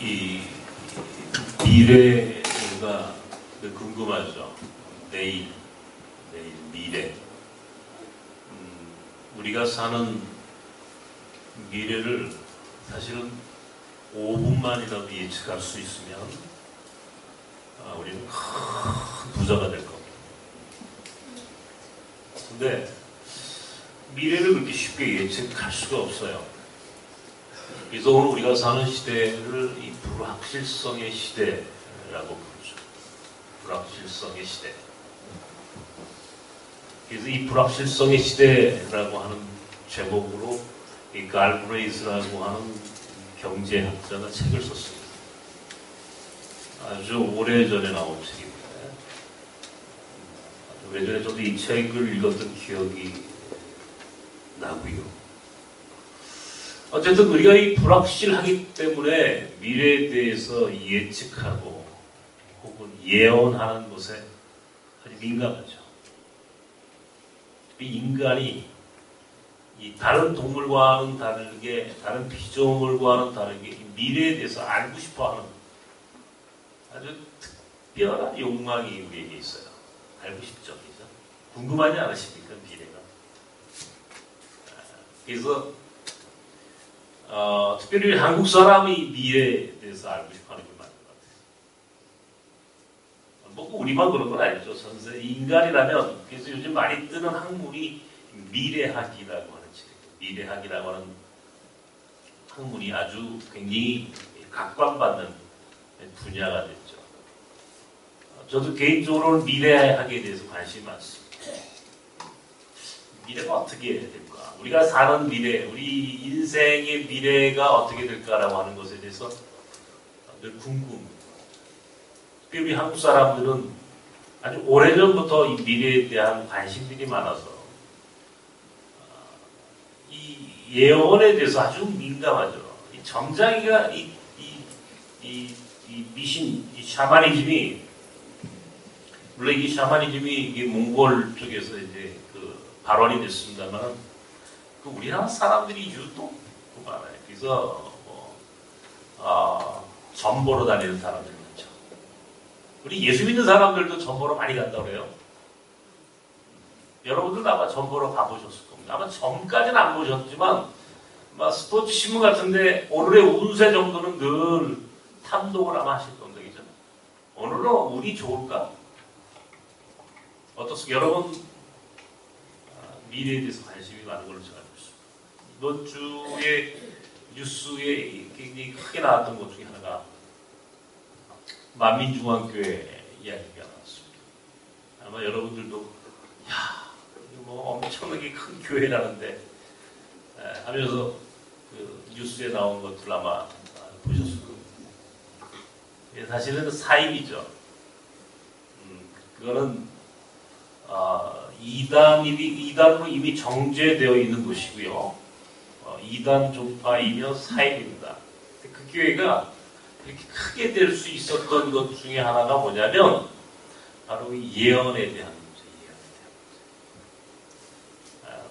이 미래가 궁금하죠. 내일 미래. 우리가 사는 미래를 사실은 5분만이라도 예측할 수 있으면 우리는 큰 부자가 될 겁니다. 근데 미래를 그렇게 쉽게 예측할 수가 없어요. 그래서 오늘 우리가 사는 시대를 이 불확실성의 시대라고 부르죠. 불확실성의 시대. 그래서 이 불확실성의 시대라고 하는 제목으로 이 갈브레이스라고 하는 경제학자가 책을 썼습니다. 아주 오래전에 나온 책입니다. 오래전에 저도 이 책을 읽었던 기억이 나고요. 어쨌든 우리가 이 불확실하기 때문에 미래에 대해서 예측하고 혹은 예언하는 것에 아주 민감하죠. 이 인간이 이 다른 동물과는 다르게, 다른 피조물과는 다르게 미래에 대해서 알고 싶어하는 아주 특별한 욕망이 우리에게 있어요. 알고 싶죠, 그죠? 궁금하지 않으십니까, 미래가? 그래서 특별히 한국 사람이 미래에 대해서 알고 싶어하는 게 많은 것 같아요. 뭐 우리만 그런 건 아니죠. 전세 인간이라면. 그래서 요즘 많이 뜨는 학문이 미래학이라고 하는 책. 미래학이라고 하는 학문이 아주 굉장히 각광받는 분야가 됐죠. 저도 개인적으로는 미래학에 대해서 관심이 많습니다. 미래가 어떻게 될까? 우리가 사는 미래, 우리 인생의 미래가 어떻게 될까라고 하는 것에 대해서 늘 궁금해요. 특히 우리 한국 사람들은 아주 오래전부터 이 미래에 대한 관심들이 많아서 이 예언에 대해서 아주 민감하죠. 이 점장이가 이 미신, 이 샤머니즘이, 물론 이 샤머니즘이 이게 몽골 쪽에서 이제 발원이 됐습니다만, 우리나라 사람들이 유독 많아요. 그래서 점 보러 다니는 사람들이 많죠. 우리 예수 믿는 사람들도 점 보러 많이 간다고 그래요. 여러분들 아마 점 보러 가보셨을 겁니다. 아마 점까지는 안 보셨지만 스포츠 신문 같은데 오늘의 운세 정도는 늘 탐독을 아마 하실 겁니다. 그죠? 오늘은 운이 좋을까? 어떻습니까? 여러분 미래에 대해서 관심이 많은 걸로 제가 알고 있습니다. 이번 주에 뉴스에 굉장히 크게 나왔던 것 중에 하나가 만민중앙교회 이야기가 나왔습니다. 아마 여러분들도 뭐 엄청나게 큰 교회라는데 하면서 뉴스에 나온 것들 아마 보셨을 겁니다. 사실은 사입이죠. 그거는 이단으로 이미 정제되어 있는 곳이고요. 이단 종파이며 사입입니다. 그 교회가 이렇게 크게 될 수 있었던 것 중에 하나가 뭐냐면 바로 이 예언에 대한 문제,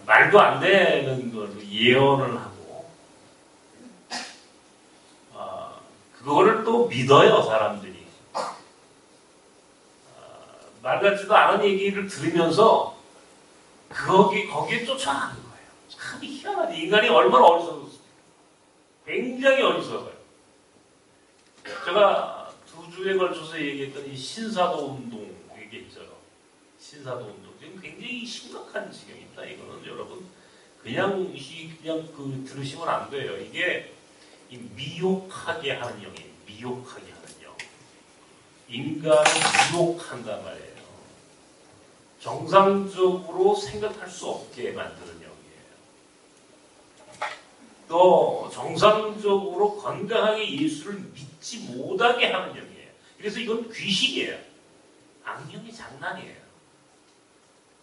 말도 안 되는 걸 예언을 하고 그거를 또 믿어요, 사람들이. 말 같지도 않은 얘기를 들으면서 거기에 쫓아가는 거예요. 참 희한하지. 인간이 얼마나 어리석었습니까? 굉장히 어리석어요. 제가 2주에 걸쳐서 얘기했던 이 신사도 운동 얘기했죠. 신사도 운동. 지금 굉장히 심각한 지경입니다. 이거는 여러분 그냥 들으시면 안 돼요. 이게 이 미혹하게 하는 영이에요. 미혹하게 하는 영. 인간을 미혹한단 말이에요. 정상적으로 생각할 수 없게 만드는 영이에요. 또 정상적으로 건강하게 예수를 믿지 못하게 하는 영이에요. 그래서 이건 귀신이에요. 악령이 장난이에요.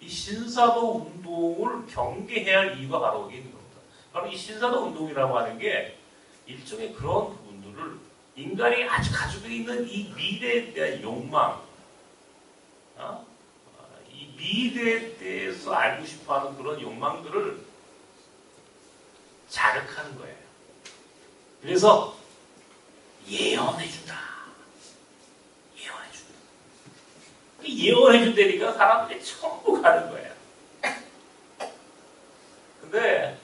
이 신사도 운동을 경계해야 할 이유가 바로 여기 있는 겁니다. 바로 이 신사도 운동이라고 하는 게 일종의 그런 부분들을 인간이 아주 가지고 있는 이 미래에 대한 욕망, 이 미래에 대해서 알고 싶어하는 그런 욕망들을 자극하는 거예요. 그래서 예언해준다. 예언해준다. 예언해준다니까 사람들이 전부 가는 거야. 근데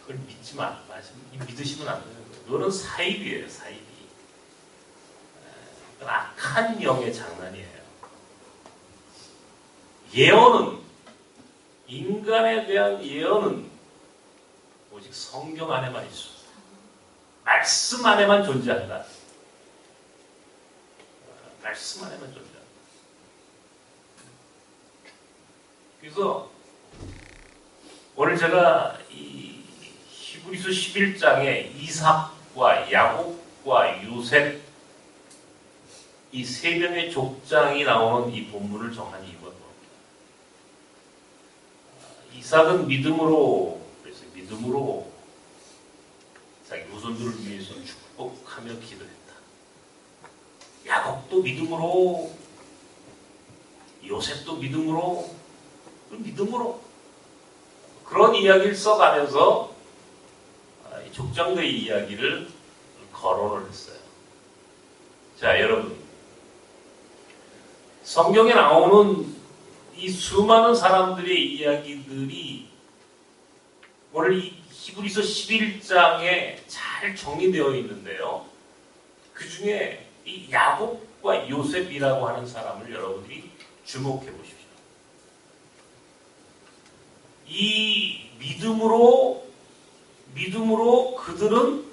그걸 믿으시면 안 되는 거예요. 그거는 사입이에요. 사입이. 악한 영의 장난이에요. 예언은, 인간에 대한 예언은 오직 성경 안에만 있어. 말씀 안에만 존재한다. 말씀 안에만 존재한다. 그래서 오늘 제가 이 히브리서 11장에 이삭과 야곱과 요셉 이 세 명의 족장이 나오는 이 본문을 정한 이유가 뭡니까? 이삭은 믿음으로, 그래서 믿음으로 자기 후손들을 위해서 축복하며 기도했다. 야곱도 믿음으로, 요셉도 믿음으로, 그런 이야기를 써가면서 이 족장들의 이야기를 거론을 했어요. 자, 여러분. 성경에 나오는 이 수많은 사람들의 이야기들이 오늘 이 히브리서 11장에 잘 정리되어 있는데요. 그 중에 이 야곱과 요셉이라고 하는 사람을 여러분들이 주목해 보십시오. 이 믿음으로 그들은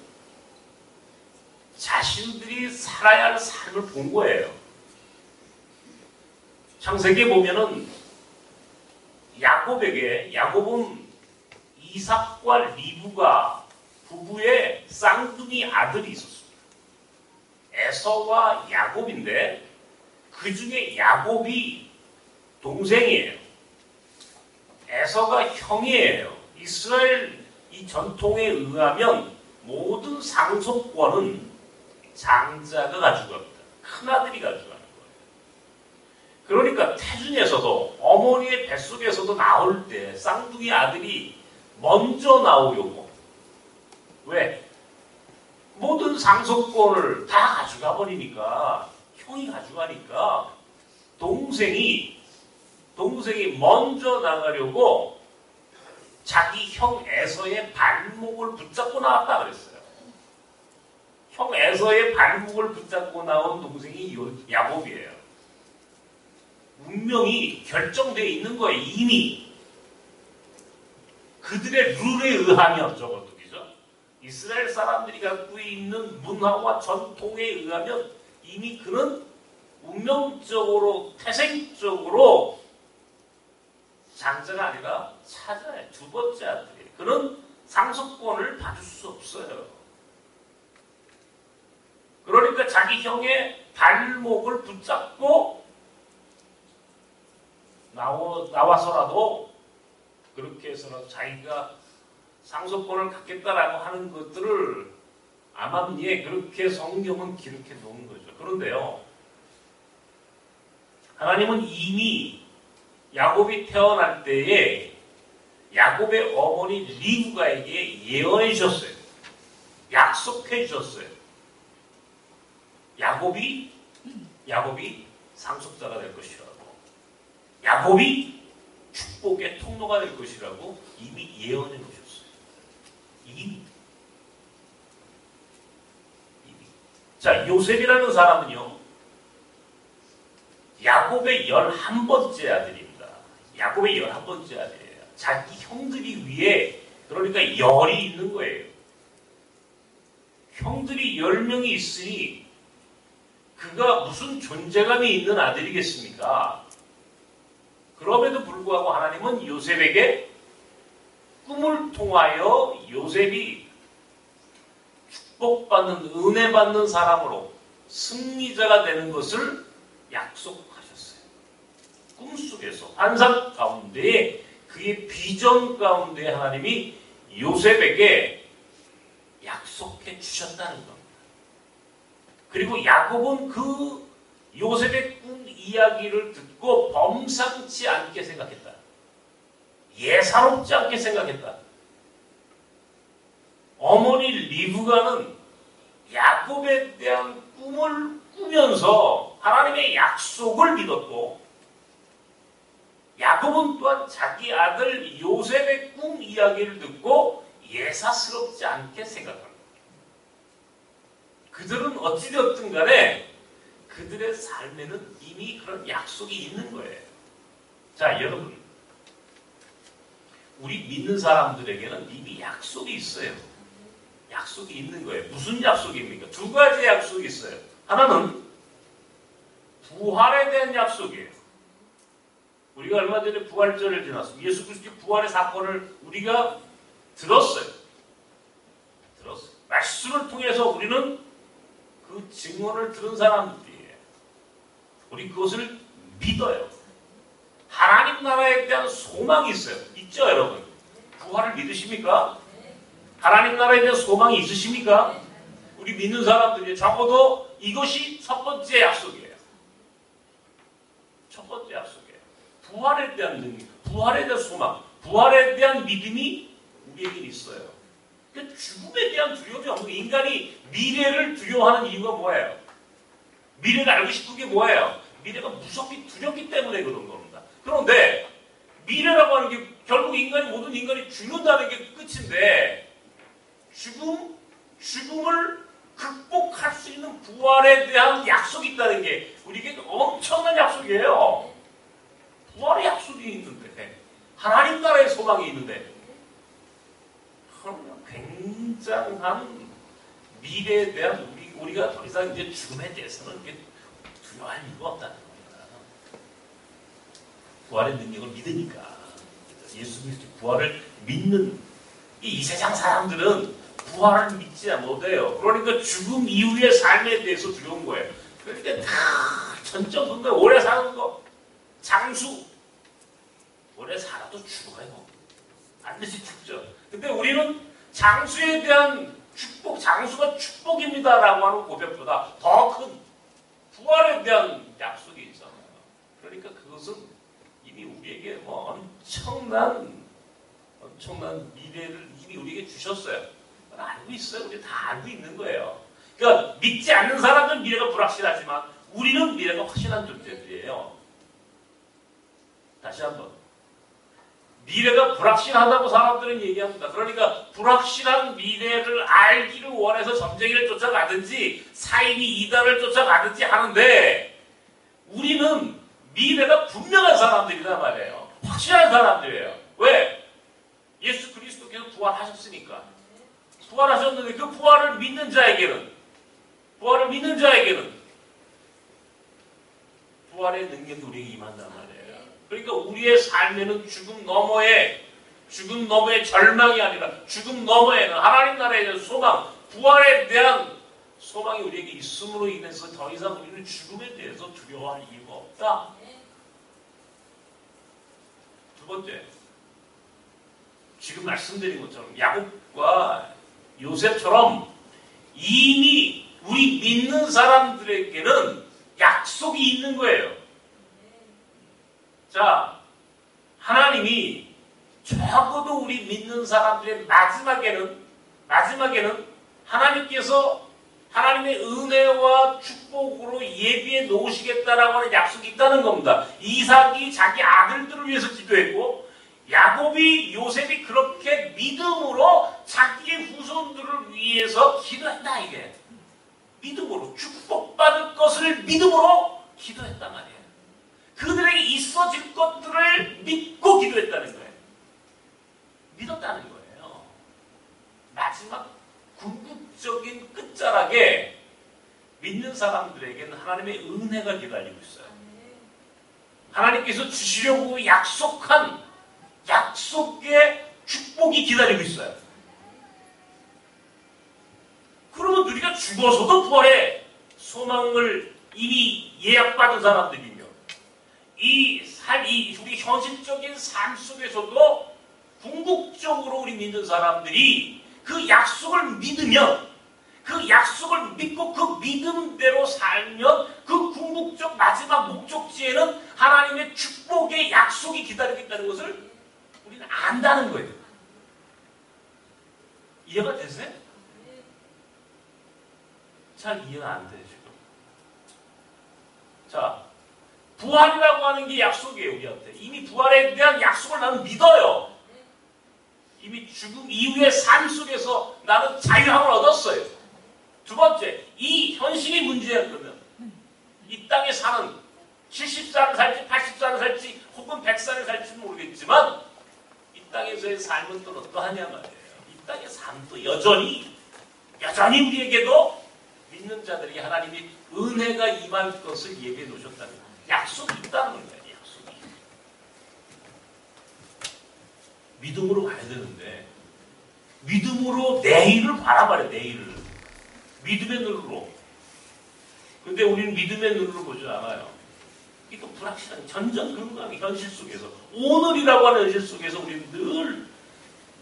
자신들이 살아야 할 삶을 본 거예요. 창세기에 보면은 야곱은 이삭과 리브가 부부의 쌍둥이 아들이 있었습니다. 에서와 야곱인데 그 중에 야곱이 동생이에요. 에서가 형이에요. 이스라엘 이 전통에 의하면 모든 상속권은 장자가 가지고 갑니다. 큰아들이 가지고 가는 거예요. 그러니까 태중에서도 어머니의 뱃속에서도 나올 때 쌍둥이 아들이 먼저 나오려고. 왜? 모든 상속권을 다 가져가 버리니까, 형이 가져가니까 동생이 먼저 나가려고 자기 형 에서의 발목을 붙잡고 나왔다 그랬어요. 형 에서의 발목을 붙잡고 나온 동생이 야곱이에요. 운명이 결정되어 있는 거예요. 이미 그들의 룰에 의하면 적어도 그죠? 이스라엘 사람들이 갖고 있는 문화와 전통에 의하면 이미 그는 운명적으로 태생적으로 장자가 아니라 차자예요. 두 번째 아들이에요. 그는 상속권을 받을 수 없어요. 그러니까 자기 형의 발목을 붙잡고 나와서라도 그렇게 해서라도 자기가 상속권을 갖겠다라고 하는 것들을 암암리에 그렇게 성경은 기록해 놓은 거죠. 그런데요, 하나님은 이미 야곱이 태어날 때에 야곱의 어머니 리브가에게 예언해 주셨어요. 약속해 주셨어요. 야곱이 상속자가 될 것이라고. 야곱이 축복의 통로가 될 것이라고 이미 예언해 놓으셨어요. 이미. 자, 요셉이라는 사람은요, 야곱의 11번째 아들입니다. 야곱의 11번째 아들이에요. 자기 형들이 위에, 그러니까 열이 있는 거예요. 형들이 10명이 있으니 그가 무슨 존재감이 있는 아들이겠습니까? 그럼에도 불구하고 하나님은 요셉에게 꿈을 통하여 요셉이 축복받는, 은혜받는 사람으로 승리자가 되는 것을 약속하셨어요. 꿈속에서, 환상 가운데, 그의 비전 가운데 하나님이 요셉에게 약속해 주셨다는 겁니다. 그리고 야곱은 그 요셉의 꿈 이야기를 듣고 범상치 않게 생각했다. 예사롭지 않게 생각했다. 어머니 리브가는 야곱에 대한 꿈을 꾸면서 하나님의 약속을 믿었고, 야곱은 또한 자기 아들 요셉의 꿈 이야기를 듣고 예사스럽지 않게 생각합니다. 그들은 어찌되었든 간에 그들의 삶에는 이미 그런 약속이 있는 거예요. 자, 여러분, 우리 믿는 사람들에게는 이미 약속이 있어요. 약속이 있는 거예요. 무슨 약속입니까? 두 가지 약속이 있어요. 하나는 부활에 대한 약속이에요. 우리가 얼마 전에 부활절을 지났습니다. 예수 그리스도의 부활의 사건을 우리가 들었어요. 말씀을 통해서 우리는 그 증언을 들은 사람들이에요. 우리 그것을 믿어요. 하나님 나라에 대한 소망이 있어요. 있죠, 여러분? 부활을 믿으십니까? 하나님 나라에 대한 소망이 있으십니까? 우리 믿는 사람들이 적어도 이것이 첫 번째 약속이에요. 첫 번째 약속이에요. 부활에 대한 능력, 부활에 대한 소망, 부활에 대한 믿음이 우리에게 있어요. 그러니까 죽음에 대한 두려움이 없는 거예요. 인간이 미래를 두려워하는 이유가 뭐예요? 미래를 알고 싶은 게 뭐예요? 미래가 무섭기 두렵기 때문에 그런 겁니다. 그런데 미래라고 하는 게 결국 모든 인간이 죽는다는 게 끝인데, 죽음을 극복할 수 있는 부활에 대한 약속이 있다는 게 우리에게 엄청난 약속이에요. 부활의 약속이 있는데, 하나님 나라의 소망이 있는데, 굉장한 미래에 대한 우리가 더 이상 이제 죽음에 대해서는 두려워할 이유가 없다는 겁니다. 부활의 능력을 믿으니까. 예수 그리스도의 부활을 믿는 이 세상 사람들은 부활을 믿지 못해요. 그러니까 죽음 이후의 삶에 대해서 두려운 거예요. 그러니까 다 천정근거 오래 사는 거, 장수. 오래 살아도 죽어요. 반드시 죽죠. 근데 우리는 장수에 대한 축복, 장수가 축복입니다라고 하는 고백보다 더 큰 부활에 대한 약속이 있잖아요. 그러니까 그것은 이미 우리에게 엄청난 미래를 이미 우리에게 주셨어요. 알고 있어요. 우리 다 알고 있는 거예요. 그러니까 믿지 않는 사람은 미래가 불확실하지만 우리는 미래가 확실한 존재들이에요. 다시 한번. 미래가 불확실하다고 사람들은 얘기합니다. 그러니까 불확실한 미래를 알기를 원해서 점쟁이를 쫓아가든지 사이비 이단을 쫓아가든지 하는데, 우리는 미래가 분명한 사람들이란 말이에요. 확실한 사람들이에요. 왜? 예수 그리스도께서 부활하셨으니까. 부활하셨는데 그 부활을 믿는 자에게는 부활의 능력이 우리에게 임한단 말이에요. 그러니까 우리의 삶에는 죽음 너머의 절망이 아니라 죽음 너머에는 하나님 나라에 대한 소망, 부활에 대한 소망이 우리에게 있음으로 인해서 더 이상 우리는 죽음에 대해서 두려워할 이유가 없다. 두 번째, 지금 말씀드린 것처럼 야곱과 요셉처럼 이미 우리 믿는 사람들에게는 약속이 있는 거예요. 자, 하나님이 적어도 우리 믿는 사람들의 마지막에는 하나님께서 하나님의 은혜와 축복으로 예비해 놓으시겠다라고 하는 약속이 있다는 겁니다. 이삭이 자기 아들들을 위해서 기도했고, 야곱이 요셉이 그렇게 믿음으로 자기의 후손들을 위해서 기도했다, 이게. 믿음으로 축복받을 것을 믿음으로 기도했단 말이에요. 그들에게 있어질 것들을 믿고 기도했다는 거예요. 믿었다는 거예요. 마지막 궁극적인 끝자락에 믿는 사람들에게는 하나님의 은혜가 기다리고 있어요. 하나님께서 주시려고 약속한 약속의 축복이 기다리고 있어요. 그러면 우리가 죽어서도 부활의 소망을 이미 예약받은 사람들이며, 우리 현실적인 삶 속에서도 궁극적으로 우리 믿는 사람들이 그 약속을 믿으면, 그 약속을 믿고 그 믿음대로 살면 그 궁극적 마지막 목적지에는 하나님의 축복의 약속이 기다리고 있다는 것을 우리는 안다는 거예요. 이해가 되세요? 잘 이해가 안 돼, 지금. 자, 부활이라고 하는 게 약속이에요, 우리한테. 이미 부활에 대한 약속을 나는 믿어요. 이미 죽음 이후의 삶 속에서 나는 자유함을 얻었어요. 두 번째, 이 현실이 문제야, 그러면. 이 땅에 사는 70살을 살지, 80살을 살지, 혹은 100살을 살지는 모르겠지만, 이 땅에서의 삶은 또 어떠하냐 말이에요. 이 땅의 삶도 여전히 우리에게도 믿는 자들이 하나님이 은혜가 임할 것을 예비해 놓으셨다는 약속이 있다는 거예요. 약속이. 믿음으로 가야 되는데 믿음으로 내일을 바라봐요. 내일을. 믿음의 눈으로. 근데 우리는 믿음의 눈으로 보지 않아요. 이게 또 불확실한 전전긍긍한 현실 속에서 오늘이라고 하는 현실 속에서 우리는 늘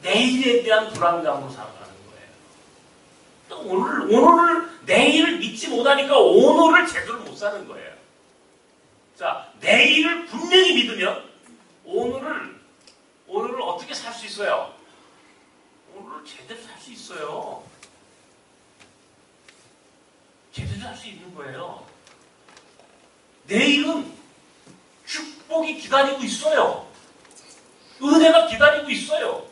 내일에 대한 불안감으로 살아가는 거예요. 또 오늘을 내일을 믿지 못하니까 오늘을 제대로 못 사는 거예요. 자, 내일을 분명히 믿으면 오늘을 어떻게 살 수 있어요? 오늘을 제대로 살 수 있어요. 제대로 살 수 있는 거예요. 내일은 축복이 기다리고 있어요. 은혜가 기다리고 있어요.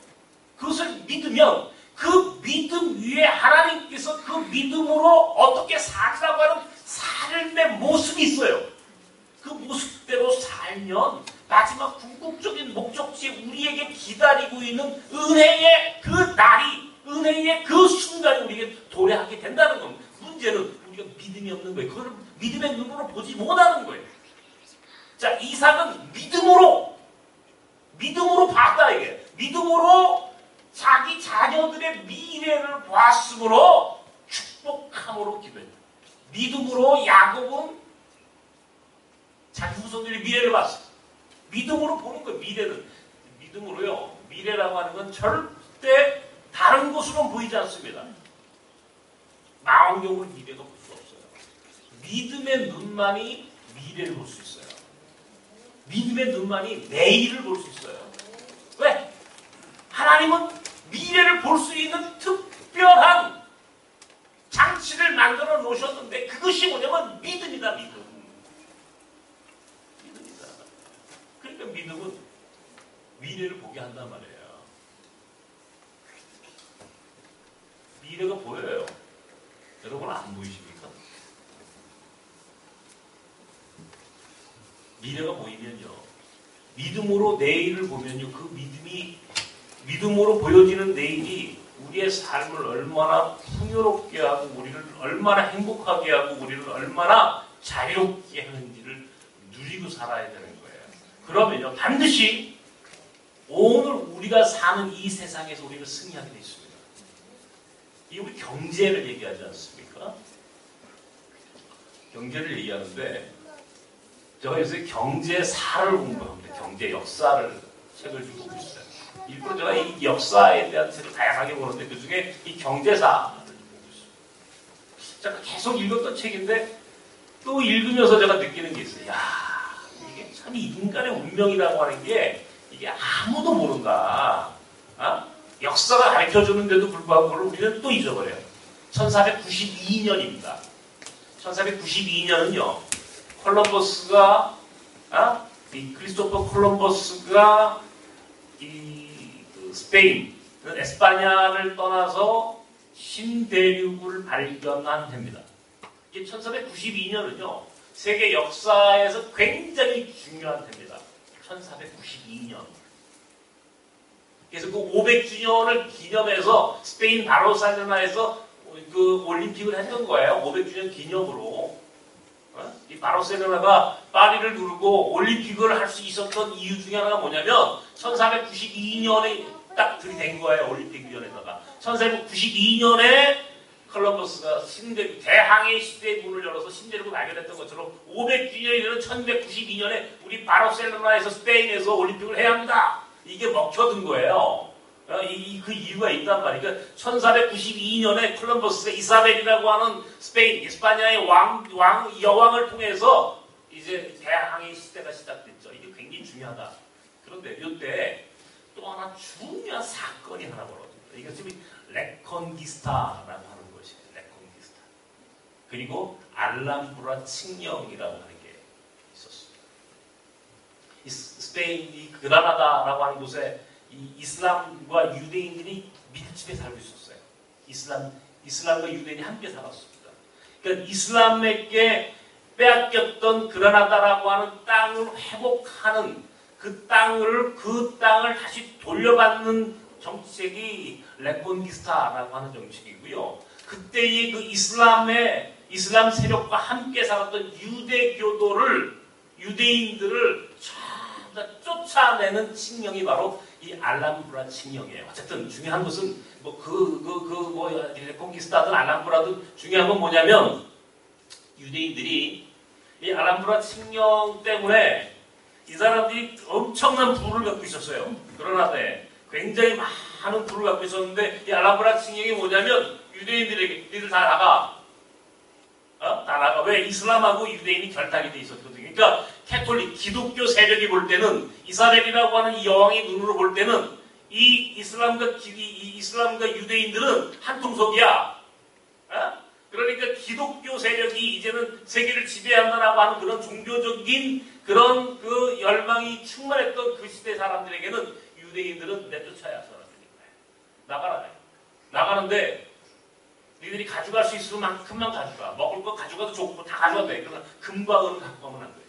그것을 믿으면 그 믿음 위에 하나님께서 그 믿음으로 어떻게 살라고 하는 삶의 모습이 있어요. 그 모습대로 살면 마지막 궁극적인 목적지에 우리에게 기다리고 있는 은혜의 그 날이, 은혜의 그 순간이 우리에게 도래하게 된다는 겁니다. 문제는 우리가 믿음이 없는 거예요. 그걸 믿음의 눈으로 보지 못하는 거예요. 자, 이삭은 믿음으로 봤다, 이게. 믿음으로 자기 자녀들의 미래를 보았으므로 축복함으로 기도했다. 믿음으로 야곱은 자기 후손들의 미래를 봤어요. 믿음으로 보는 거예요. 미래는. 믿음으로요. 미래라고 하는 건 절대 다른 것으로는 보이지 않습니다. 망원경으로 미래가 볼 수 없어요. 믿음의 눈만이 미래를 볼 수 있어요. 믿음의 눈만이 내일을 볼 수 있어요. 왜? 하나님은 미래를 볼 수 있는 특별한 장치를 만들어 놓으셨는데 그것이 뭐냐면 믿음이다, 믿음. 믿음이다. 그러니까 믿음은 미래를 보게 한단 말이에요. 미래가 보여요. 여러분은 안 보이십니까? 미래가 보이면요. 믿음으로 내일을 보면요. 그 믿음으로 보여지는 내일이 우리의 삶을 얼마나 풍요롭게 하고 우리를 얼마나 행복하게 하고 우리를 얼마나 자유롭게 하는지를 누리고 살아야 되는 거예요. 그러면요. 반드시 오늘 우리가 사는 이 세상에서 우리를 승리하게 되어 있습니다. 이 우리 경제를 얘기하지 않습니까? 경제를 얘기하는데 제가 요새 경제사를 공부합니다. 경제 역사를 책을 좀 보고 있어요. 일부러 제가 이 역사에 대한 책을 다양하게 보는데 그 중에 이 경제사를 보고 있어요. 제가 계속 읽었던 책인데 또 읽으면서 제가 느끼는 게 있어요. 야, 이게 참 인간의 운명이라고 하는 게 이게 아무도 모른다. 역사가 가르쳐주는데도 불구하고 그걸 우리는 또 잊어버려요. 1492년입니다. 1492년은요. 콜럼버스가 이 크리스토퍼 콜럼버스가 스페인, 에스파냐를 떠나서 신대륙을 발견한 해입니다. 이게 1492년은요. 세계 역사에서 굉장히 중요한 해입니다. 1492년. 그래서 그 500주년을 기념해서 스페인 바르셀로나에서 그 올림픽을 했던 거예요. 500주년 기념으로. 이 바르셀로나가 파리를 누르고 올림픽을 할 수 있었던 이유 중에 하나가 뭐냐면 1492년에 딱 들이댄 거예요. 올림픽위원회에다가. 1492년에 콜럼버스가 신대륙, 대항해 시대의 문을 열어서 신대륙을 발견했던 것처럼 500주년이 되는 1192년에 우리 바르셀로나에서 스페인에서 올림픽을 해야 합니다. 이게 먹혀든 거예요. 그 이유가 있단 말이에요. 그러니까 1492년에 콜럼버스가 이사벨이라고 하는 스페인, 이스파냐의 여왕을 통해서 이제 대항해 시대가 시작됐죠. 이게 굉장히 중요하다. 그런데 이때 또 하나 중요한 사건이 하나 벌어집니다. 이게 지금 레콘기스타라고 하는 것이에요. 레콘기스타. 그리고 알람브라 칙령이라고 하는 게 있었습니다. 이 스페인, 이 그라나다라고 하는 곳에 이 이슬람과 유대인들이 밀집해 살고 있었어요. 이슬람과 유대인이 함께 살았습니다. 그러니까 이슬람에게 빼앗겼던 그라나다라고 하는 땅을 회복하는 그 땅을 다시 돌려받는 정책이 레콘기스타라고 하는 정책이고요. 그때의 그 이슬람 세력과 함께 살았던 유대인들을 전부 다 쫓아내는 칙령이 바로 이 알람브라 칙령이에요. 어쨌든 중요한 것은 레콘기스타든 알람브라든 중요한 건 뭐냐면 유대인들이 이 알람브라 칙령 때문에 이 사람들이 엄청난 부를 갖고 있었어요. 그러나데 굉장히 많은 부를 갖고 있었는데 이 알람브라 칙령이 뭐냐면 유대인들에게 니들 다 나가. 다 나가. 왜? 이슬람하고 유대인이 결탁이 돼 있었거든요. 그러니까 캐톨릭, 기독교 세력이 볼 때는 이스라엘이라고 하는 이 여왕의 눈으로 볼 때는 이 이슬람과 유대인들은 한 통속이야. 그러니까 기독교 세력이 이제는 세계를 지배한다라고 하는 그런 종교적인 그런 그 열망이 충만했던 그 시대 사람들에게는 유대인들은 내쫓아야 사람들인 거예요. 나가라. 나가는데 너희들이 가져갈 수 있을 만큼만 가져가. 먹을 거 가져가도 좋고 다 가져가도 돼. 그러나 금과 은은 갖고 가면 안 돼.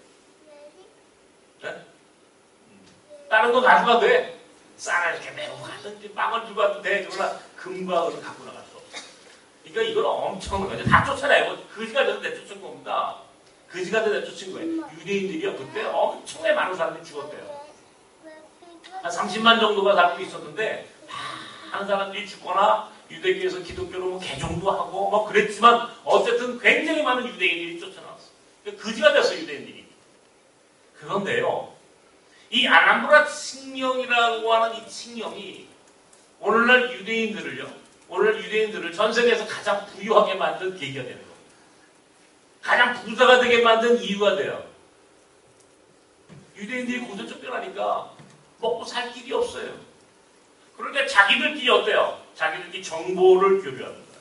네? 다른 거 가져가도 돼. 쌀을 이렇게 메고 가든지 빵을 주고 가도 돼. 그러나 금과 은은 갖고 나갈 수 없어. 그러니까 이건 엄청난 거죠. 다 쫓아내요. 거지가 돼서 내쫓은 겁니다. 거지가 돼서 내쫓은 거예요. 유대인들이요. 그때 엄청나게 많은 사람들이 죽었대요. 한 30만 정도가 살고 있었는데 많은 사람들이 죽거나 유대교에서 기독교로 뭐 개종도 하고 뭐 그랬지만 어쨌든 굉장히 많은 유대인들이 쫓아나왔어요. 거지가 됐어요. 유대인들이. 그런데요. 이 알람브라 칙령이라고 하는 이 칙령이 오늘날 유대인들을 전 세계에서 가장 부유하게 만든 계기가 되는 겁니다. 가장 부자가 되게 만든 이유가 돼요. 유대인들이 고전 쫓겨나니까 먹고 살 길이 없어요. 그런데 자기들끼리 어때요? 자기들끼리 정보를 교류합니다.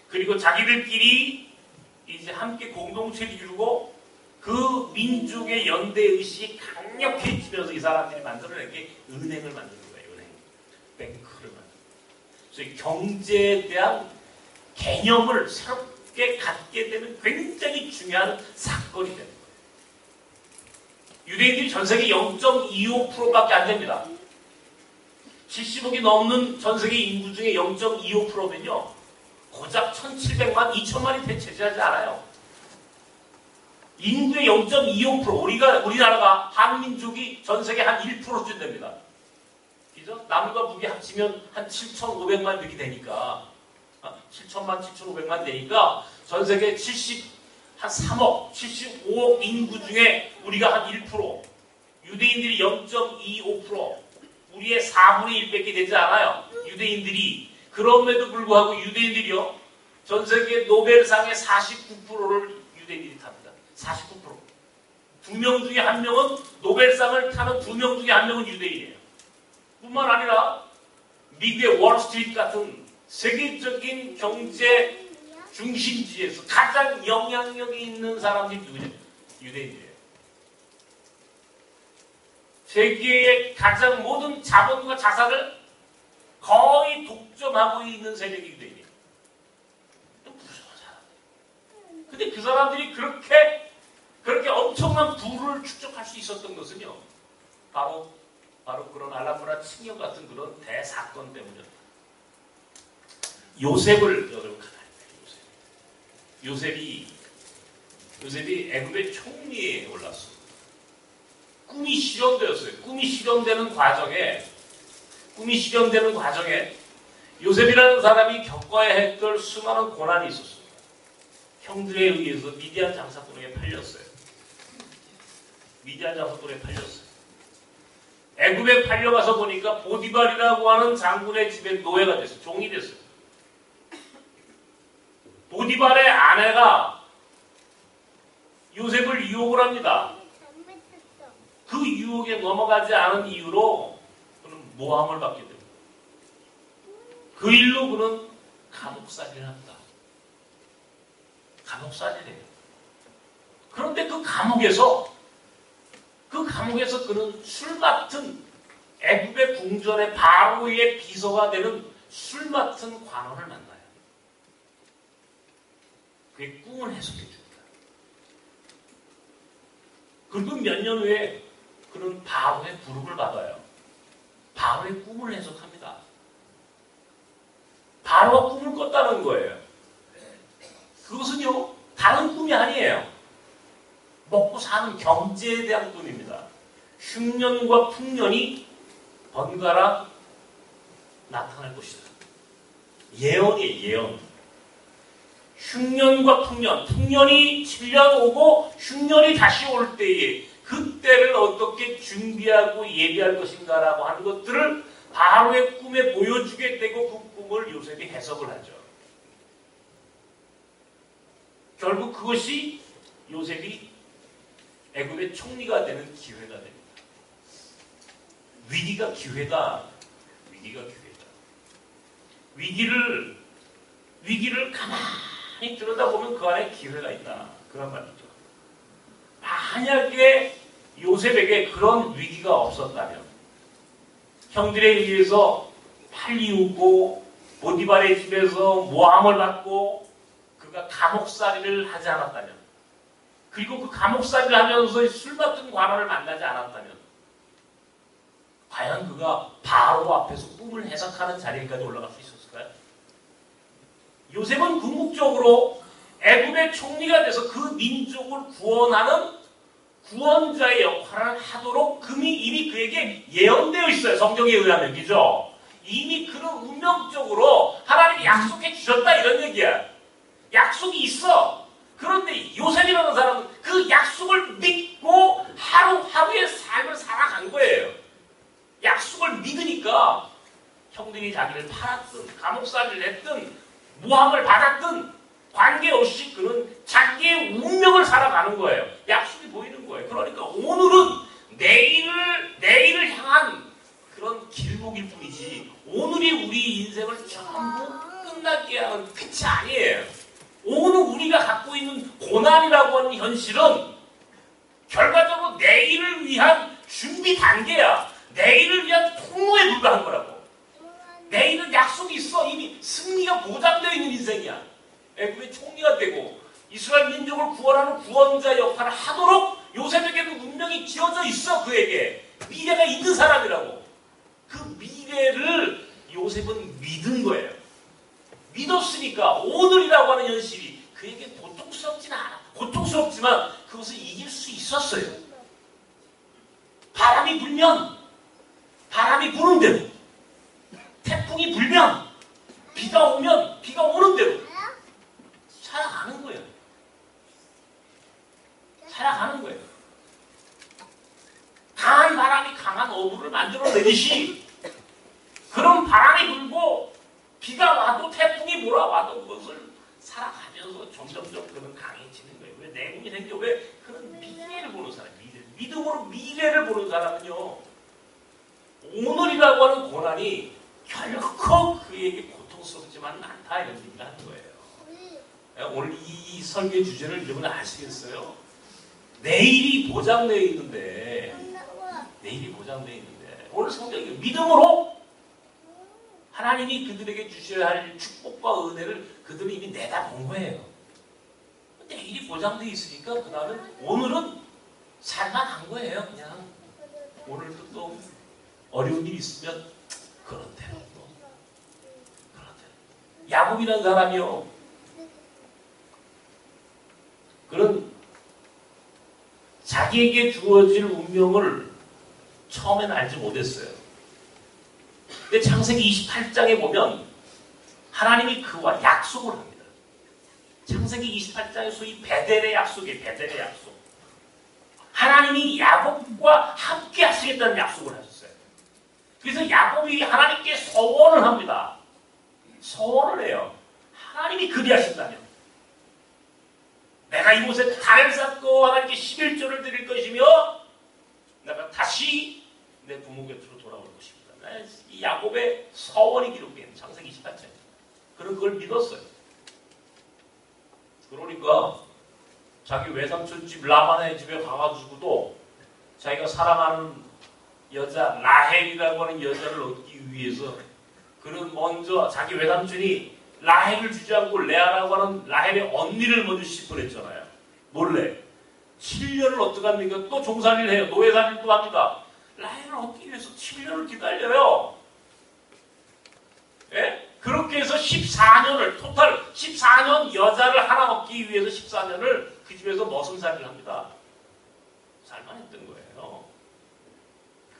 그리고 자기들끼리 이제 함께 공동체를 이루고 그 민족의 연대의식이 강력해지면서 이 사람들이 만들어낸 게 은행을 만드는 거예요. 은행. 뱅크를 만드는 거예요. 그래서 경제에 대한 개념을 새롭게 갖게 되는 굉장히 중요한 사건이 되는 거예요. 유대인들이 전 세계 0.25%밖에 안 됩니다. 70억이 넘는 전 세계 인구 중에 0.25%면요. 고작 1,700만, 2,000만이 대체하지 않아요. 인구의 0.25%. 우리나라가 한민족이 전 세계 한 1%쯤 됩니다. 그죠? 남과 북이 합치면 한 7,500만 이렇게 되니까 7,000만, 7,500만 되니까 전 세계 한 3억, 75억 인구 중에 우리가 한 1%, 유대인들이 0.25%, 우리의 4분의 1밖에 되지 않아요. 유대인들이. 그럼에도 불구하고 유대인들이요. 전 세계 노벨상의 49%를 유대인들이 탑니다. 49%. 2명 중에 1명은 노벨상을 타는 2명 중에 1명은 유대인이에요. 뿐만 아니라 미국의 월스트리트 같은 세계적인 경제 중심지에서 가장 영향력이 있는 사람들이 누구냐? 유대인들이에요. 세계의 가장 모든 자본과 자산을 거의 독점하고 있는 세력이 유대인이에요. 또 무서운 사람들. 근데 그 사람들이 그렇게 엄청난 부를 축적할 수 있었던 것은요. 바로 그런 알람브라 칙령 같은 그런 대사건 때문이었다. 요셉을 여러분 요셉이 애굽의 총리에 올랐어요. 꿈이 실현되었어요. 꿈이 실현되는 과정에 요셉이라는 사람이 겪어야 했던 수많은 고난이 있었어요. 형들에 의해서 미디안 장사꾼에게 팔렸어요. 애굽에 팔려가서 보니까 보디발이라고 하는 장군의 집에 노예가 됐어요. 종이 됐어요. 보디발의 아내가 요셉을 유혹을 합니다. 그 유혹에 넘어가지 않은 이유로 그는 모함을 받게 됩니다. 그 일로 그는 감옥살이를 합니다. 감옥살이래요. 그런데 그 감옥에서 그는 술 맡은 애굽의 궁전의 바로의 비서가 되는 술 맡은 관원을 만나요. 그의 꿈을 해석해 줍니다. 그리고 몇 년 후에 그는 바로의 부름을 받아요. 바로의 꿈을 해석합니다. 바로가 꿈을 꿨다는 거예요. 그것은요, 다른 꿈이 아니에요. 먹고 사는 경제에 대한 꿈입니다. 흉년과 풍년이 번갈아 나타날 것이다. 예언이에요, 예언. 흉년과 풍년, 풍년이 7년 오고 흉년이 다시 올 때에 그때를 어떻게 준비하고 예비할 것인가라고 하는 것들을 바로의 꿈에 보여주게 되고 그 꿈을 요셉이 해석을 하죠. 결국 그것이 요셉이 애굽의 총리가 되는 기회가 됩니다. 위기가 기회다. 위기가 기회다. 위기를 가만히 들여다보면 그 안에 기회가 있다. 그런 말이죠. 만약에 요셉에게 그런 위기가 없었다면 형들에 의해서 팔리우고 보디발의 집에서 모함을 받고 그가 감옥살이를 하지 않았다면 그리고 그 감옥살이를 하면서 술 맡은 관원을 만나지 않았다면 과연 그가 바로 앞에서 꿈을 해석하는 자리까지 올라갈 수 있었을까요? 요셉은 궁극적으로 애굽의 총리가 돼서 그 민족을 구원하는 구원자의 역할을 하도록 이미 그에게 예언되어 있어요. 성경에 의하면. 그죠? 이미 그는 운명적으로 하나님이 약속해 주셨다 이런 얘기야. 약속이 있어. 그런데 요셉이라는 사람은 그 약속을 믿고 하루하루의 삶을 살아간 거예요. 약속을 믿으니까 형들이 자기를 팔았든 감옥살이를 했든 모함을 받았든 관계없이 그는 자기의 운명을 살아가는 거예요. 약속이 보이는 거예요. 그러니까 오늘은 내일을 향한 그런 길목일 뿐이지 오늘이 우리 인생을 전부 끝나게 하는 끝이 아니에요. 오늘 우리가 갖고 있는 고난이라고 하는 현실은 결과적으로 내일을 위한 준비 단계야. 내일을 위한 통로에 불과한 거라고. 내일은 약속이 있어. 이미 승리가 보장되어 있는 인생이야. 애굽의 총리가 되고 이스라엘 민족을 구원하는 구원자 역할을 하도록 요셉에게도 운명이 지어져 있어. 그에게 미래가 있는 사람이라고. 그 미래를 요셉은 믿은 거예요. 믿었으니까 오늘이라고 하는 현실이 그에게 고통스럽지는 않아. 고통스럽지만 그것을 이길 수 있었어요. 바람이 불면 바람이 부는 대로, 태풍이 불면 비가 오면 비가 오는 대로 살아가는 거예요. 살아가는 거예요. 강한 바람이 강한 어부를 만들어내듯이 그런 바람이 불고 비가 와도 태풍이 몰아와도 그것을 살아가면서 점점점 그는 강해지는 거예요. 왜 내공이 생겨? 왜? 그는 미래를 보는 사람, 믿음으로 미래를 보는 사람은요. 오늘이라고 하는 고난이 결코 그에게 고통스럽지만은 않다 이런 얘기를 하는 거예요. 오늘 이 설교의 주제를 여러분 아시겠어요? 내일이 보장되어 있는데 오늘 성경이 믿음으로 하나님이 그들에게 주셔야 할 축복과 은혜를 그들은 이미 내다본 거예요. 내일이 보장되어 있으니까 그 다음에 오늘은 살만한 거예요. 그냥 오늘도 또 어려운 일이 있으면 그런대로 또 그런대로. 야곱이라는 사람이요. 그런 자기에게 주어질 운명을 처음에는 알지 못했어요. 근데 창세기 28장에 보면 하나님이 그와 약속을 합니다. 창세기 28장에 소위 베델의 약속이에요. 베델의 약속. 하나님이 야곱과 함께 하시겠다는 약속을 하셨어요. 그래서 야곱이 하나님께 서원을 합니다. 서원을 해요. 하나님이 그리하신다면 내가 이곳에 달을 쌓고 하나님께 11조를 드릴 것이며 내가 다시 내 부모 곁으로 돌아올 것입니다. 이 야곱의 서원이 기록된 창세기 28장. 그는 그걸 믿었어요. 그러니까 자기 외삼촌 집 라반의 집에 가가지고도 자기가 사랑하는 여자 라헬이라고 하는 여자를 얻기 위해서 그는 먼저 자기 외삼촌이 라헬을 주지 않고 레아라고 하는 라헬의 언니를 먼저 씹어냈잖아요. 몰래. 7년을 어떻게 합니까? 또 종살이를 해요. 노예살이도 합니다. 라헬을 얻기 위해서 7년을 기다려요. 예? 그렇게 해서 14년을 토탈 14년 여자를 하나 얻기 위해서 14년을 그 집에서 머슴살이를 합니다. 살만했던 거예요.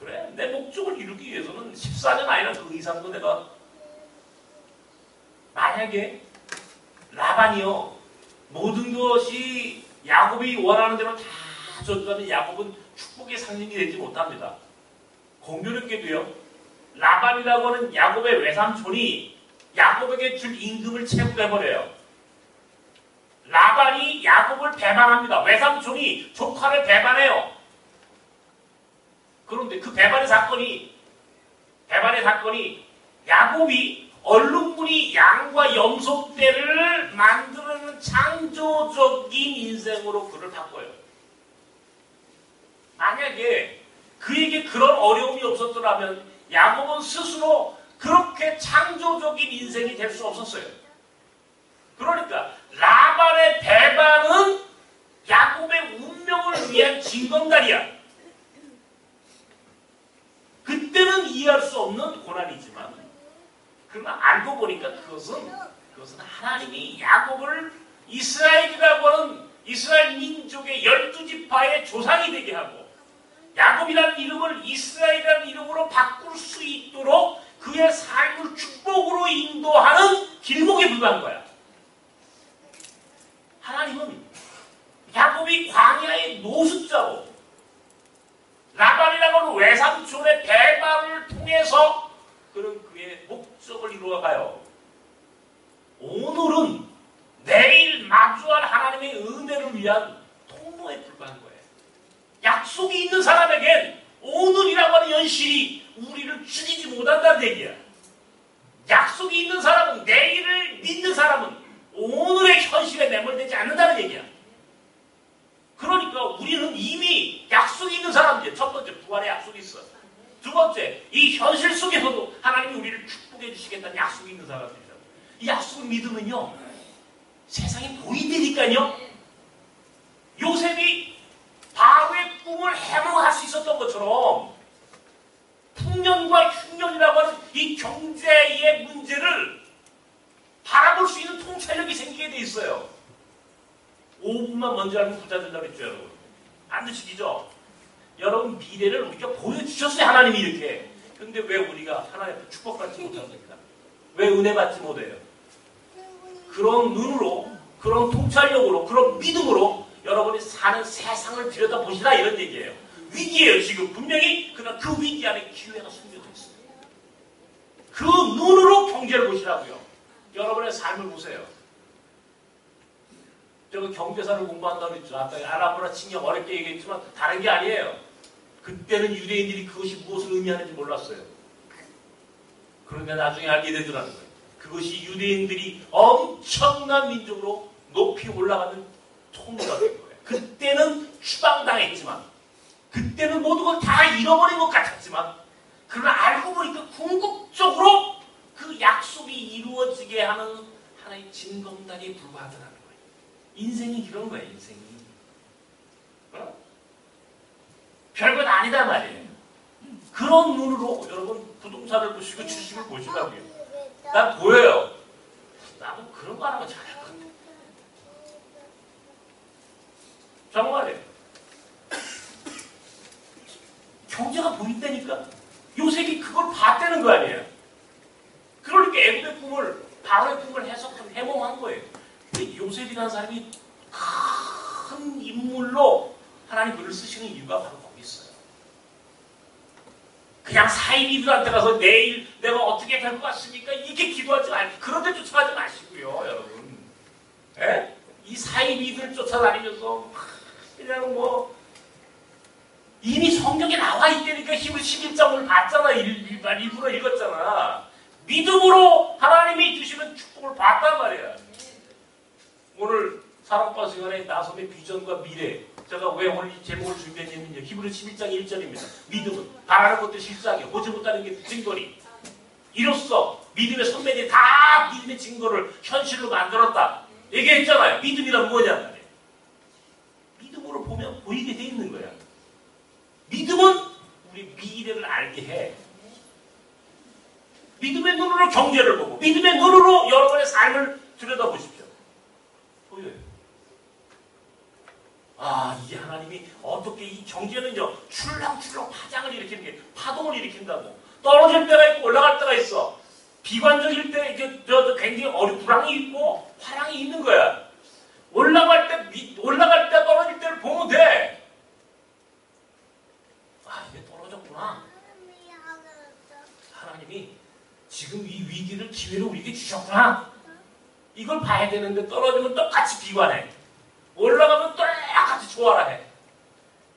그래 내 목적을 이루기 위해서는 14년 아니라 그 이상도 내가 만약에 라반이요 모든 것이 야곱이 원하는 대로 다 줬다면 야곱은 축복의 상징이 되지 못합니다. 공교롭게도요 라반이라고 하는 야곱의 외삼촌이 야곱에게 줄 임금을 체불해버려요. 라반이 야곱을 배반합니다. 외삼촌이 조카를 배반해요. 그런데 그 배반의 사건이 야곱이 얼룩무늬 양과 염소떼를 만드는 창조적인 인생으로 그를 바꿔요. 만약에 그에게 그런 어려움이 없었더라면 야곱은 스스로 그렇게 창조적인 인생이 될 수 없었어요. 그러니까 라반의 배반은 야곱의 운명을 위한 징검다리야. 그때는 이해할 수 없는 고난이지만 그러나 알고 보니까 그것은 하나님이 야곱을 이스라엘이라고 하는 이스라엘 민족의 12지파의 조상이 되게 하고 야곱이라는 이름을 이스라엘이라는 이름으로 바꿀 수 있도록 그의 삶을 축복으로 인도하는 길목에 불과한 거야. 하나님은 야곱이 광야의 노숙자로 라반이라고 하는 외삼촌의 배반을 통해서 그런 그의 목적을 이루어가요. 오늘은 내일 마주할 하나님의 은혜를 위한 통로에 불과한 거예요. 약속이 있는 사람에겐 오늘이라고 하는 현실이 우리를 죽이지 못한다는 얘기야. 약속이 있는 사람은 내일을 믿는 사람은 오늘의 현실에 매몰되지 않는다는 얘기야. 그러니까 우리는 이미 약속이 있는 사람들. 첫 번째 부활의 약속이 있어. 두 번째 이 현실 속에서도 하나님이 우리를 축복해 주시겠다는 약속이 있는 사람들이다. 이 약속을 믿으면요 세상이 보인다니까요. 요셉이 바로의 꿈을 해몽할 수 있었던 것처럼 풍년과 흉년이라고 하는 이 경제의 문제를 바라볼 수 있는 통찰력이 생기게 돼 있어요. 5분만 먼저 알면 부자 된다고 했죠, 여러분. 안 드시죠? 여러분 미래를 우리가 보여주셨어요, 하나님이 이렇게. 근데 왜 우리가 하나님 앞에 축복받지 못합니까? 왜 은혜 받지 못해요? 그런 눈으로, 그런 통찰력으로, 그런 믿음으로 여러분이 사는 세상을 들여다보시라 이런 얘기예요. 위기예요, 지금. 분명히 그러나 그 위기 안에 기회가 숨겨져 있어요. 그 눈으로 경제를 보시라고요. 여러분의 삶을 보세요. 제가 경제사를 공부한다고 했죠. 아까 아람어나 칭령 어렵게 얘기했지만 다른 게 아니에요. 그때는 유대인들이 그것이 무엇을 의미하는지 몰랐어요. 그런데 나중에 알게 되더라는 거예요. 그것이 유대인들이 엄청난 민족으로 높이 올라가는 통로가 된 거예요. 그때는 추방당했지만 그때는 모든 걸 다 잃어버린 것 같았지만 그러나 알고 보니까 궁극적으로 그 약속이 이루어지게 하는 하나의 징검다리에 불과하더라는 거예요. 인생이 그런 거예요. 인생이. 어? 별것 아니다 말이에요. 그런 눈으로 여러분 부동산을 보시고 주식을 보시라고요. 난 보여요. 나도 그런 거 하나만 잘할 것 같아. 정말이에요. 경제가 보인다니까. 요셉이 그걸 봤다는 거 아니에요. 그러니까 애굽의 꿈을 바로의 꿈을 해몽한 거예요. 근데 요셉이라는 사람이 큰 인물로 하나님 그를 쓰시는 이유가 바로 거기 있어요. 그냥 사이비들한테 가서 내일 내가 어떻게 될 것 같습니까? 이렇게 기도하지 말고 그런 데 쫓아가지 마시고요, 여러분. 에? 이 사이비들 쫓아다니면서 그냥 뭐 이미 성경에 나와 있다니까 힘을 11장을 봤잖아. 일부러 읽었잖아. 믿음으로 하나님이 주시는 축복을 봤단 말이야. 오늘 사람과 시간의 나섬의 비전과 미래. 제가 왜 오늘 이 제목을 준비했냐면요. 히브리 11장 1절입니다. 믿음은 바라는 것도 실상이요 보지 못하는 게 증거니. 이로써 믿음의 선배들이 다 믿음의 증거를 현실로 만들었다. 얘기했잖아요. 믿음이란 뭐냐 말이에요. 믿음으로 보면 보이게 돼 있는 거야. 믿음은 우리 미래를 알게 해. 믿음의 눈으로 경제를 보고 믿음의 눈으로 여러분의 삶을 들여다보십시오. 보여요. 아, 이게 하나님이 어떻게 이 경제는요 출렁출렁 파장을 일으키는 게 파동을 일으킨다고. 떨어질 때가 있고 올라갈 때가 있어. 비관적일 때 이게 굉장히 불황이 있고 화랑이 있는 거야. 올라갈 때 떨어질 때를 보면 돼. 아, 이게 떨어졌구나. 하나님이 지금 이 위기를 기회로 우리에게 주셨구나. 이걸 봐야 되는데 떨어지면 똑같이 비관해. 올라가면 똑같이 좋아라 해.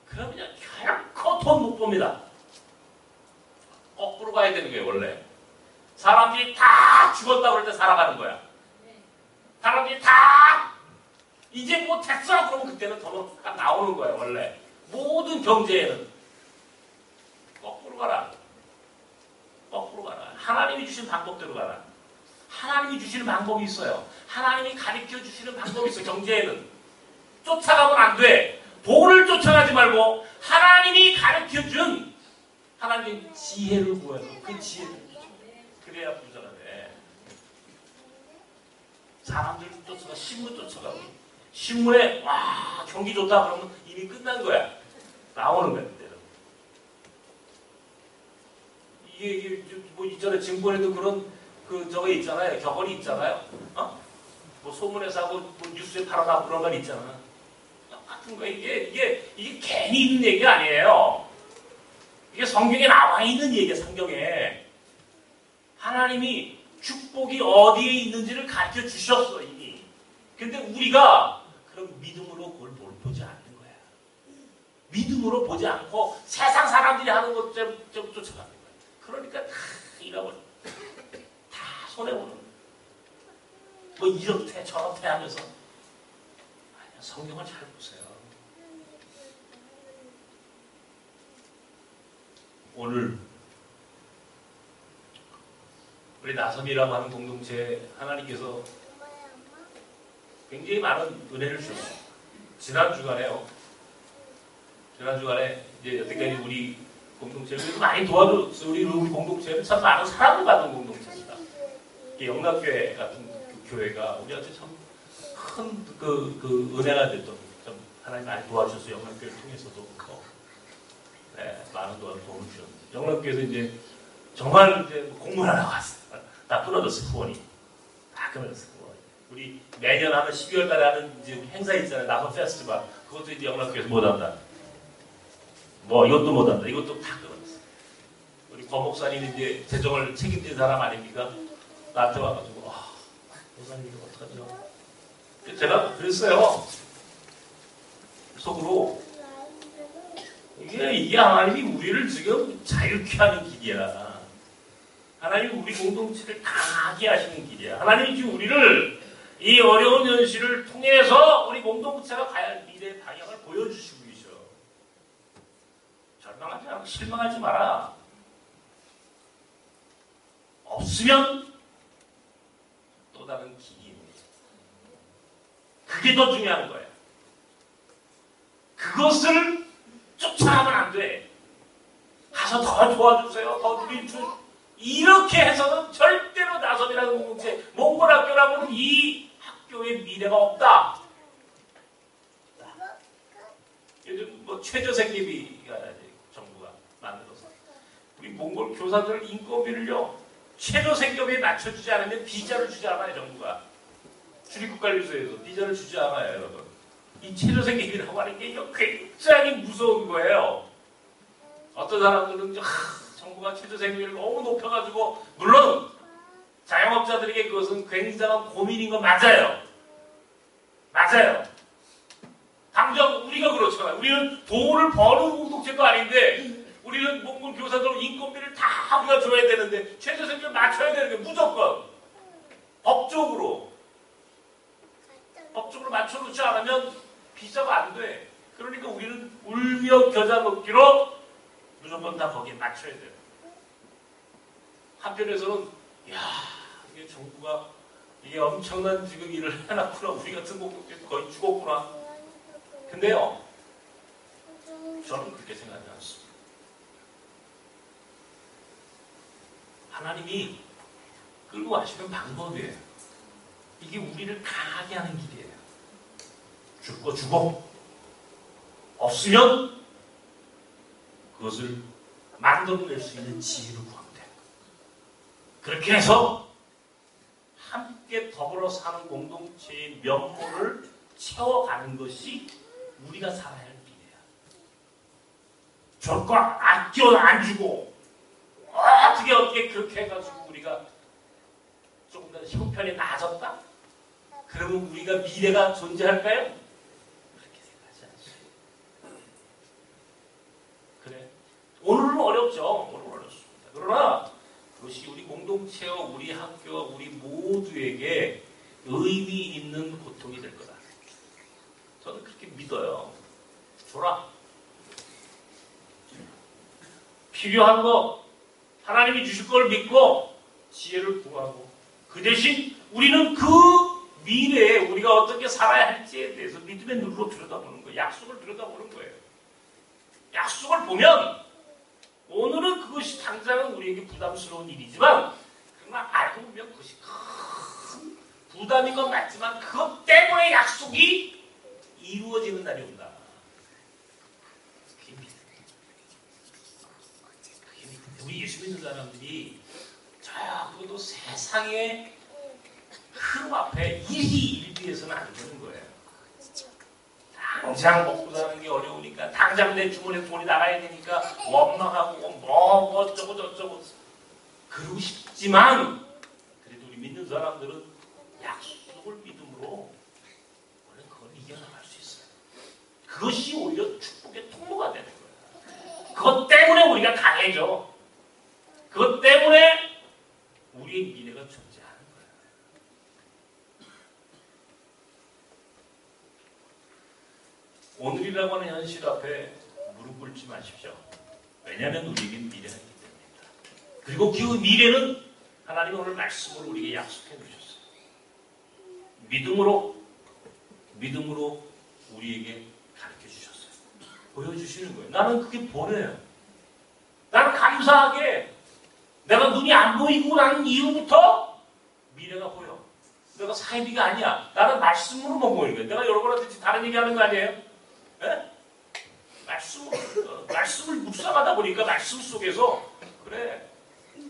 그러면 결코 돈 못 봅니다. 거꾸로 가야 되는 거예요, 원래. 사람들이 다 죽었다고 그럴 때 살아가는 거야. 사람들이 다 이제 뭐 됐어 그러면 그때는 더 나오는 거야, 원래. 모든 경제에는 거꾸로 가라. 거꾸로 가라. 하나님이 주신 방법대로 가라. 하나님이 주시는 방법이 있어요. 하나님이 가르쳐 주시는 방법이 있어요. 경제에는. 쫓아가면 안 돼. 돈을 쫓아가지 말고 하나님이 가르쳐 준 하나님의 지혜를 구해서 그 지혜를 그래야 부자가 돼. 사람들 쫓아가 신문 쫓아가고 신문에 와 경기 좋다 그러면 이미 끝난 거야. 나오는 거야 그때는. 이게 뭐 이전에 증권에도 그런 저거 있잖아요. 격언이 있잖아요. 뭐 소문에서 하고 뭐 뉴스에 팔아나고 그런 건 있잖아. 똑같은 거 이게 괜히 있는 얘기 아니에요. 이게 성경에 나와 있는 얘기야. 성경에 하나님이 축복이 어디에 있는지를 가르쳐 주셨어 이미. 근데 우리가 그럼 믿음으로 그걸 보지 않는 거야. 믿음으로 보지 않고 세상 사람들이 하는 것 좀 쫓아가는 거야. 그러니까 다 잃어버려. 다 손해보는 거야. 뭐 이렇대 저렇대 하면서 아니야, 성경을 잘 보세요. 오늘 우리 나섬이라고 하는 공동체 하나님께서 굉장히 많은 은혜를 주셨어요. 지난 주간에 이제 여태까지 우리 공동체를 많이 도와줬어요. 우리 공동체는 참 많은 사랑을 받은 공동체입니다. 영락교회 같은 그 교회가 우리한테 참 큰 은혜가 됐던 참 하나님 많이 도와주셔서 영락교회를 통해서도 많은 도움을 주셨는데 영락교회에서 이제 정말 이제 공문 하나 왔어요. 다 끊어졌어 후원이. 다 끊어졌어 후원이. 우리 매년 하는 12월 달에 하는 이제 행사 있잖아요. 나섬 페스티벌. 그것도 이제 영락교회에서 못한다. 뭐 이것도 못한다. 이것도 다 끊어졌어. 우리 권 목사님이 이제 재정을 책임진 사람 아닙니까? 나한테 와가지고 목사님 이거 어떡하죠? 제가 그랬어요. 속으로 이게 하나님이 우리를 지금 자유케 하는 길이야. 하나님이 우리 공동체를 강하게 하시는 길이야. 하나님이 지금 우리를 이 어려운 현실을 통해서 우리 공동체가 가야 할 미래의 방향을 보여주시고 계셔. 절망하지 않고 실망하지 마라. 없으면 또 다른 길이 있는 거야. 그게 더 중요한 거야. 그것을 쫓아가면 안 돼. 가서 더 도와주세요. 더 우리 이렇게 해서는 절대로 나섬이라는 공동체, 몽골학교라고는 이 학교의 미래가 없다. 요즘 뭐 최저생계비가 정부가 만들어서 우리 몽골 교사들 인건비를요 최저생계비에 맞춰주지 않으면 비자를 주지 않아요. 정부가 출입국관리소에서 비자를 주지 않아요. 여러분. 이 최저생계비라고 하는 게 굉장히 무서운 거예요. 어떤 사람들은 정부가 최저생계비를 너무 높여가지고 물론 자영업자들에게 그것은 굉장한 고민인 건 맞아요. 맞아요. 당장 우리가 그렇잖아요. 우리는 돈을 버는 공동체도 아닌데 우리는 몽골 교사들 인건비를 다 우리가 줘야 되는데 최저생계를 맞춰야 되는 게 무조건 법적으로. 법적으로 맞춰놓지 않으면 비자가 안 돼. 그러니까 우리는 울며 겨자 먹기로 무조건 다 거기에 맞춰야 돼요. 한편에서는 야 이게 정부가 이게 엄청난 지금 일을 해놨구나. 우리 같은 공동체 거의 죽었구나. 근데요 저는 그렇게 생각하지 않습니다. 하나님이 끌고 가시는 방법이에요. 이게 우리를 강하게 하는 길이에요. 줄 거 주고 없으면 그것을 만들어낼 수 있는 지혜를 구하면 돼요. 그렇게 해서 함께 더불어 사는 공동체의 면모를 채워가는 것이 우리가 살아야 할 길이에요. 줄 거 아껴 안 주고 어떻게 그렇게 해가지고 우리가 조금 더 형편이 나아졌다? 그러면 우리가 미래가 존재할까요? 그렇게 생각하지 않습니다. 그래. 오늘은 어렵죠. 오늘은 어렵습니다. 그러나 그것이 우리 공동체와 우리 학교와 우리 모두에게 의미 있는 고통이 될 거다. 저는 그렇게 믿어요. 줘라. 필요한 거 하나님이 주실 걸 믿고 지혜를 구하고 그 대신 우리는 그 미래에 우리가 어떻게 살아야 할지에 대해서 믿음의 눈으로 들여다보는 거예요. 약속을 들여다보는 거예요. 약속을 보면 오늘은 그것이 당장은 우리에게 부담스러운 일이지만 그러나 알고 보면 그것이 큰 부담인 건 맞지만 그것 때문에 약속이 이루어지는 날이 온다. 그게 믿음. 우리 예수 믿는 사람들이 그것도 세상의 흐름 앞에 일희일비해서는 안 되는 거예요. 당장 먹고 사는 게 어려우니까 당장 내 주머니에 돈이 나가야 되니까 원망하고 뭐 어쩌고 저쩌고 그러고 싶지만 그래도 우리 믿는 사람들은 약속을 믿음으로 원래 그걸 이겨나갈 수 있어요. 그것이 오히려 축복의 통로가 되는 거예요. 그것 때문에 우리가 강해져. 그것 때문에 우리의 미래가 존재하는 거예요. 오늘이라고 하는 현실 앞에 무릎 꿇지 마십시오. 왜냐하면 우리에겐 미래가 있기 때문입니다. 그리고 그 미래는 하나님이 오늘 말씀으로 우리에게 약속해 주셨어요. 믿음으로 우리에게 가르쳐 주셨어요. 보여주시는 거예요. 나는 그게 보여요. 나는 감사하게 내가 눈이 안 보이고 난 이후부터 미래가 보여. 내가 사이비가 아니야. 나는 말씀으로만 보이는 거예요. 내가 여러분한테 다른 얘기하는 거 아니에요? 네? 말씀을 묵상하다 보니까 말씀 속에서 그래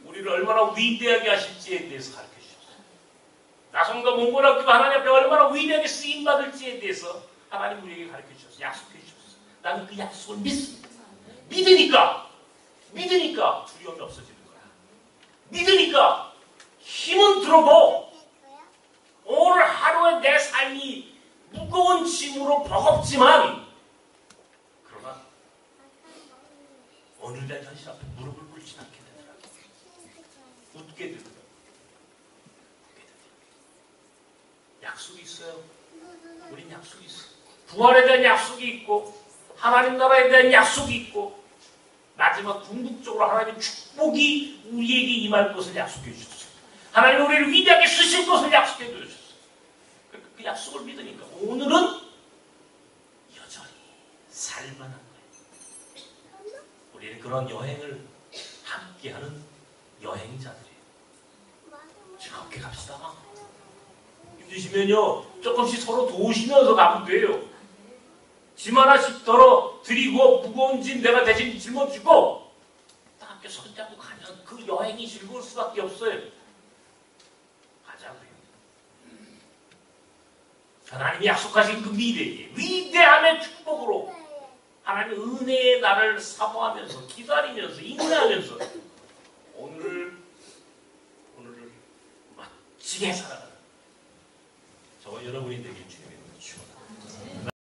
우리를 얼마나 위대하게 하실지에 대해서 가르쳐 주셨어요. 나성과 몽골학교가 하나님 앞에 얼마나 위대하게 쓰임받을지에 대해서 하나님 우리에게 가르쳐 주셨어요. 약속해 주셨어요. 나는 그 약속을 믿습니다. 믿으니까 두려움이 없어지는 거야. 믿으니까 힘은 들어도 오늘 하루의 내 삶이 무거운 짐으로 버겁지만 그러나 오늘 내 현실 앞에 무릎을 꿇지 않게 되더라고요. 웃게 되더라고요. 약속이 있어요. 우린 약속이 있어요. 부활에 대한 약속이 있고 하나님 나라에 대한 약속이 있고 마지막 궁극적으로 하나님의 축복이 우리에게 임할 것을 약속해 주셨어요. 하나님 우리를 위대하게 쓰실 것을 약속해 주셨어요. 그 약속을 믿으니까 오늘은 여전히 살만한 거예요. 우리는 그런 여행을 함께하는 여행자들이에요. 즐겁게 갑시다. 힘드시면요 조금씩 서로 도우시면서 가면 돼요. 짐 하나씩 덜어 드리고 무거운 짐 내가 대신 짊어지고 다 함께 손잡고 가면 그 여행이 즐거울 수밖에 없어요. 가자고요. 하나님이 약속하신 그 미래에 위대함의 축복으로 하나님의 은혜의 날을 사모하면서 기다리면서 인내하면서 오늘을 멋지게 살아가는 저와 여러분이 되길 주여